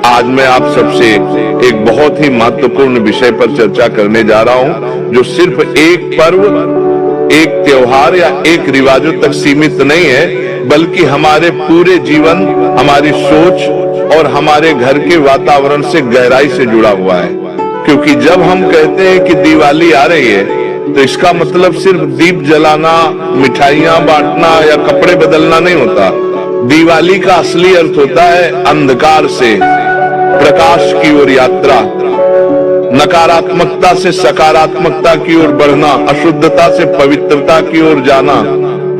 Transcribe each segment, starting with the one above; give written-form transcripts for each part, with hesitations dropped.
आज मैं आप सबसे एक बहुत ही महत्वपूर्ण विषय पर चर्चा करने जा रहा हूं, जो सिर्फ एक पर्व, एक त्योहार या एक रिवाजों तक सीमित नहीं है, बल्कि हमारे पूरे जीवन, हमारी सोच और हमारे घर के वातावरण से गहराई से जुड़ा हुआ है। क्योंकि जब हम कहते हैं कि दिवाली आ रही है, तो इसका मतलब सिर्फ दीप जलाना, मिठाइयां बांटना या कपड़े बदलना नहीं होता। दिवाली का असली अर्थ होता है अंधकार से प्रकाश की ओर यात्रा, नकारात्मकता से सकारात्मकता की ओर बढ़ना, अशुद्धता से पवित्रता की ओर जाना।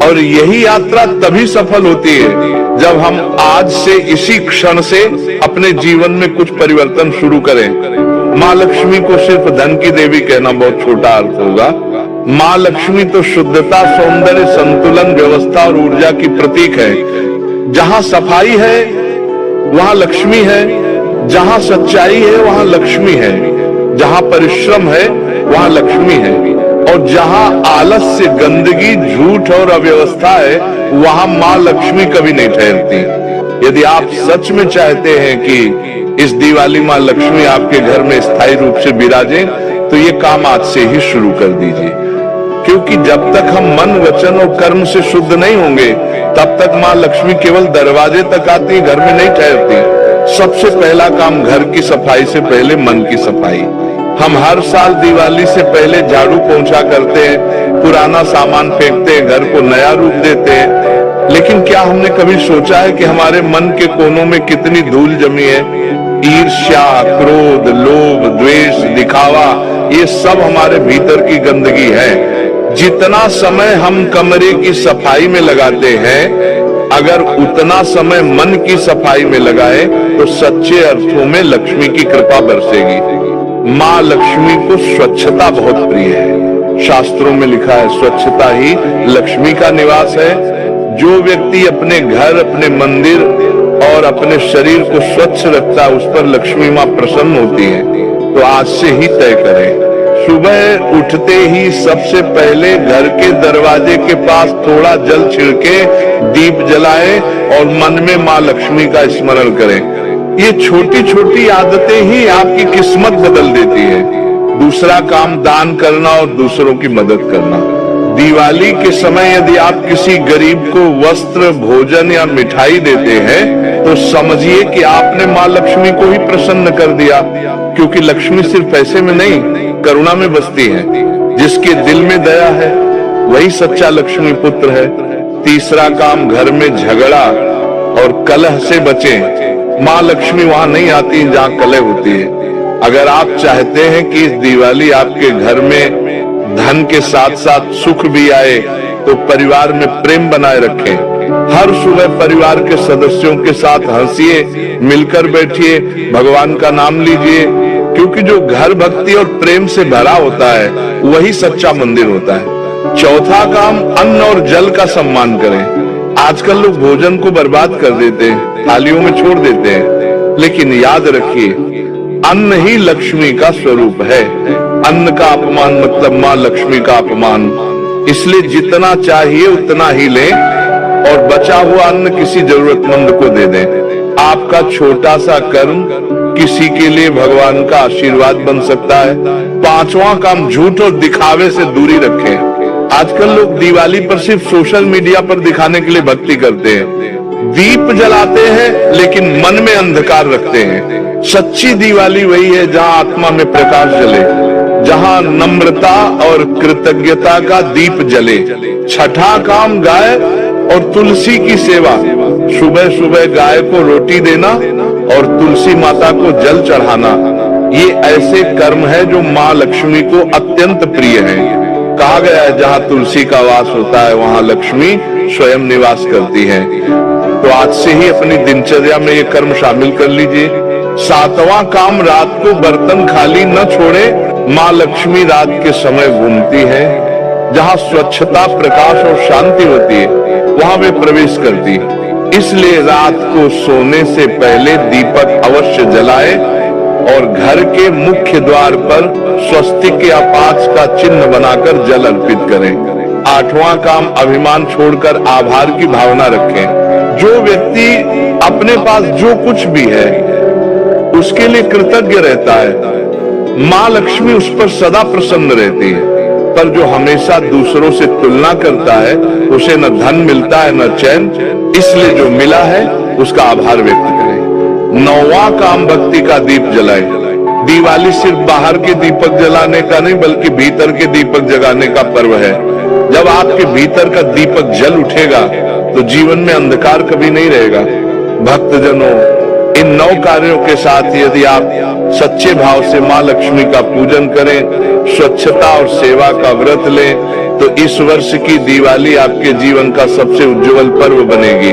और यही यात्रा तभी सफल होती है जब हम आज से, इसी क्षण से अपने जीवन में कुछ परिवर्तन शुरू करें। माँ लक्ष्मी को सिर्फ धन की देवी कहना बहुत छोटा अर्थ होगा। माँ लक्ष्मी तो शुद्धता, सौंदर्य, संतुलन, व्यवस्था और ऊर्जा की प्रतीक है। जहां सफाई है वहां लक्ष्मी है, जहां सच्चाई है वहां लक्ष्मी है, जहां परिश्रम है वहां लक्ष्मी है, और जहां आलस से गंदगी, झूठ और अव्यवस्था है वहां माँ लक्ष्मी कभी नहीं ठहरती। यदि आप सच में चाहते हैं कि इस दिवाली माँ लक्ष्मी आपके घर में स्थायी रूप से विराजे, तो ये काम आज से ही शुरू कर दीजिए। क्योंकि जब तक हम मन, वचन और कर्म से शुद्ध नहीं होंगे, तब तक माँ लक्ष्मी केवल दरवाजे तक आती, घर में नहीं ठहरती। सबसे पहला काम घर की सफाई से पहले मन की सफाई। हम हर साल दिवाली से पहले झाड़ू पोंछा करते हैं, पुराना सामान फेंकते हैं, घर को नया रूप देते हैं। लेकिन क्या हमने कभी सोचा है कि हमारे मन के कोनों में कितनी धूल जमी है? ईर्ष्या, क्रोध, लोभ, द्वेष, दिखावा, ये सब हमारे भीतर की गंदगी है। जितना समय हम कमरे की सफाई में लगाते हैं, अगर उतना समय मन की सफाई में लगाए, तो सच्चे अर्थों में लक्ष्मी की कृपा बरसेगी। माँ लक्ष्मी को स्वच्छता बहुत प्रिय है। शास्त्रों में लिखा है, स्वच्छता ही लक्ष्मी का निवास है। जो व्यक्ति अपने घर, अपने मंदिर और अपने शरीर को स्वच्छ रखता है, उस पर लक्ष्मी माँ प्रसन्न होती है। तो आज से ही तय करें, सुबह उठते ही सबसे पहले घर के दरवाजे के पास थोड़ा जल छिड़के दीप जलाएं और मन में माँ लक्ष्मी का स्मरण करें। ये छोटी छोटी आदतें ही आपकी किस्मत बदल देती है। दूसरा काम, दान करना और दूसरों की मदद करना। दिवाली के समय यदि आप किसी गरीब को वस्त्र, भोजन या मिठाई देते हैं, तो समझिए कि आपने माँ लक्ष्मी को ही प्रसन्न कर दिया। क्योंकि लक्ष्मी सिर्फ पैसे में नहीं, करुणा में बसती है। जिसके दिल में दया है वही सच्चा लक्ष्मी पुत्र है। तीसरा काम, घर में झगड़ा और कलह से बचें। माँ लक्ष्मी वहां नहीं आती जहां कलह होती है। अगर आप चाहते हैं कि इस दिवाली आपके घर में धन के साथ साथ सुख भी आए, तो परिवार में प्रेम बनाए रखें। हर सुबह परिवार के सदस्यों के साथ हंसिए, मिलकर बैठिए, भगवान का नाम लीजिए। क्योंकि जो घर भक्ति और प्रेम से भरा होता है, वही सच्चा मंदिर होता है। चौथा काम, अन्न और जल का सम्मान करें। आजकल लोग भोजन को बर्बाद कर देते हैं, थालियों में छोड़ देते हैं। लेकिन याद रखिए, अन्न ही लक्ष्मी का स्वरूप है। अन्न का अपमान मतलब माँ लक्ष्मी का अपमान। इसलिए जितना चाहिए उतना ही लें और बचा हुआ अन्न किसी जरूरतमंद को दे दें। आपका छोटा सा कर्म किसी के लिए भगवान का आशीर्वाद बन सकता है। पांचवा काम, झूठ और दिखावे से दूरी रखें। आजकल लोग दिवाली पर सिर्फ सोशल मीडिया पर दिखाने के लिए भक्ति करते हैं। दीप जलाते हैं लेकिन मन में अंधकार रखते हैं। सच्ची दिवाली वही है जहां आत्मा में प्रकाश जले, जहां नम्रता और कृतज्ञता का दीप जले। छठा काम, गाय और तुलसी की सेवा। सुबह सुबह गाय को रोटी देना और तुलसी माता को जल चढ़ाना, ये ऐसे कर्म है जो माँ लक्ष्मी को अत्यंत प्रिय है। कहा गया है, जहां तुलसी का वास होता है वहां लक्ष्मी स्वयं निवास करती है। तो आज से ही अपनी दिनचर्या में ये कर्म शामिल कर लीजिए। सातवां काम, रात को बर्तन खाली न छोड़े। माँ लक्ष्मी रात के समय घूमती है। जहां स्वच्छता, प्रकाश और शांति होती है, वहां वे प्रवेश करती है। इसलिए रात को सोने से पहले दीपक अवश्य जलाए और घर के मुख्य द्वार पर स्वस्तिक या 5 का चिन्ह बनाकर जल अर्पित करें। आठवां काम, अभिमान छोड़कर आभार की भावना रखें। जो व्यक्ति अपने पास जो कुछ भी है उसके लिए कृतज्ञ रहता है, माँ लक्ष्मी उस पर सदा प्रसन्न रहती है। पर जो हमेशा दूसरों से तुलना करता है उसे न धन मिलता है न चैन, इसलिए जो मिला है उसका आभार व्यक्त करें। 9वां काम भक्ति का दीप जलाए। दिवाली सिर्फ बाहर के दीपक जलाने का नहीं बल्कि भीतर के दीपक जगाने का पर्व है। जब आपके भीतर का दीपक जल उठेगा तो जीवन में अंधकार कभी नहीं रहेगा। भक्तजनों, इन 9 कार्यों के साथ यदि आप सच्चे भाव से मां लक्ष्मी का पूजन करें, स्वच्छता और सेवा का व्रत लें, तो इस वर्ष की दिवाली आपके जीवन का सबसे उज्जवल पर्व बनेगी।